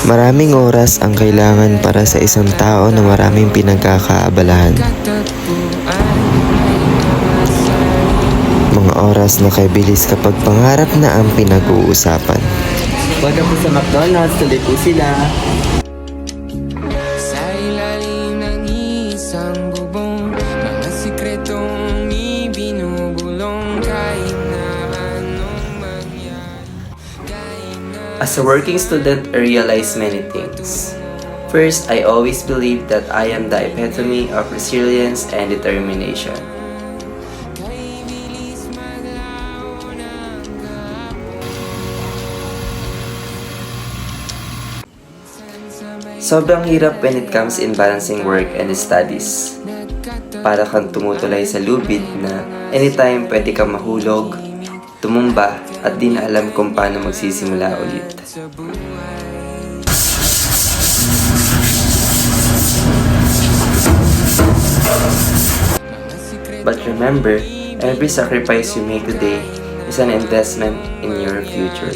Maraming oras ang kailangan para sa isang tao na maraming pinagkakaabalahan. Mga oras na kaibilis kapag pangarap na ang pinag-uusapan. Baga po sa McDonald's, tuloy po sila. Sa ilalim ng isang bubong, mga sikretong ibinubulong kahit na anong mangyari. As a working student, I realized many things. First, I always believed that I am the epitome of resilience and determination. Sobrang hirap when it comes in balancing work and studies. Para kang tumutulay sa lubid na anytime pwede kang mahulog, tumumba at di na alam kung paano magsisimula ulit. But remember, every sacrifice you make today is an investment in your future.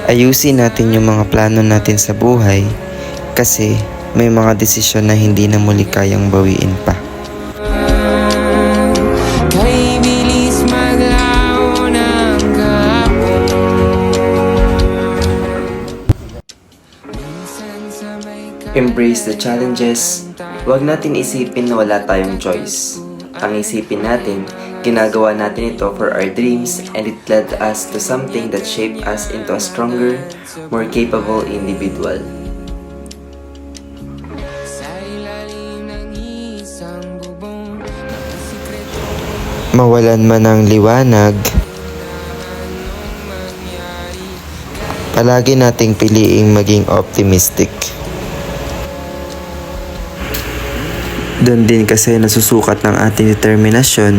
Ayusin natin yung mga plano natin sa buhay kasi may mga desisyon na hindi na muli kayang bawiin pa. Kay bilis maglaho ng kahapon. Embrace the challenges. Huwag natin isipin na wala tayong choice. Ang isipin natin, ginagawa natin ito for our dreams and it led us to something that shaped us into a stronger, more capable individual. Sa ilalim ng isang bubong, Mawalan man ng liwanag, palagi nating piliing maging optimistic. Doon din kasi nasusukat ng ating determinasyon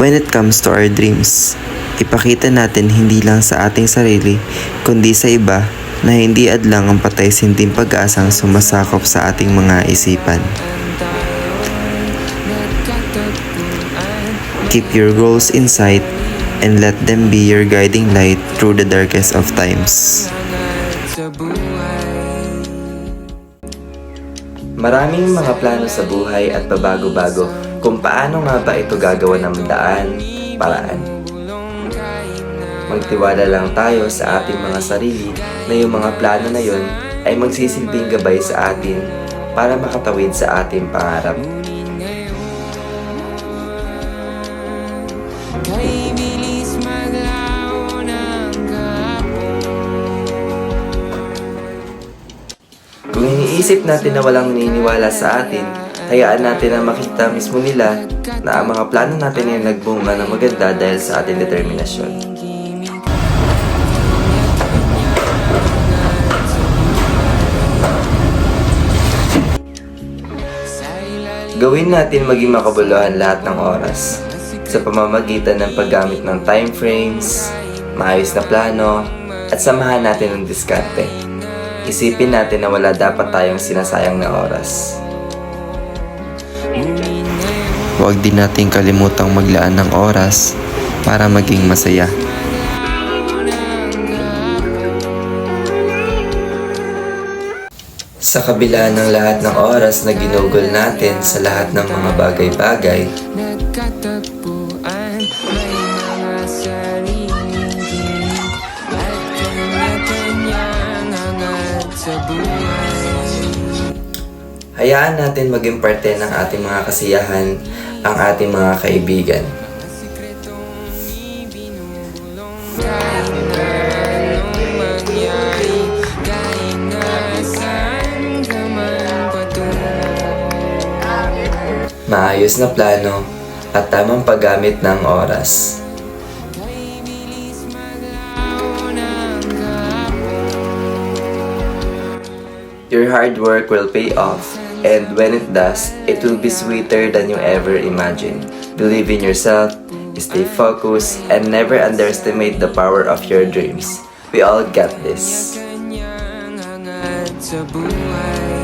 when it comes to our dreams. Ipakita natin hindi lang sa ating sarili, kundi sa iba na hindi adlang ang patay sinding pag-asang sumasakop sa ating mga isipan. Keep your goals in sight and let them be your guiding light through the darkest of times. sa buhay. Maraming mga plano sa buhay at pabago-bago kung paano nga ba ito gagawa ng daan, paraan. Magtiwala lang tayo sa ating mga sarili na yung mga plano na yon ay magsisilbing gabay sa atin para makatawid sa ating pangarap. Kay bilis maglaho ng kahapon. Kung iniisip natin na walang naniniwala sa atin, hayaan natin na makita mismo nila na ang mga plano natin ay nagbunga ng maganda dahil sa ating determinasyon. Gawin natin maging makabuluhan lahat ng oras sa pamamagitan ng paggamit ng time frames, maayos na plano, at samahan natin ng diskarte. Isipin natin na wala dapat tayong sinasayang na oras. Huwag din natin kalimutang maglaan ng oras para maging masaya. Sa kabila ng lahat ng oras na ginugol natin sa lahat ng mga bagay-bagay, Nagkatagpuan, may mga sariling ginig at kanya-kanyang hangad sa buhay. hayaan natin maging parte ng ating mga kasiyahan ang ating mga kaibigan. Kahit na anong mangyari, kahit na saan ka man patungo. Maayos na plano at tamang paggamit ng oras. Kay bilis maglaho ng kahapon. Your hard work will pay off, and when it does, it will be sweeter than you ever imagined. Believe in yourself, stay focused, and never underestimate the power of your dreams. We all got this. Kanyang hangad sa buhay.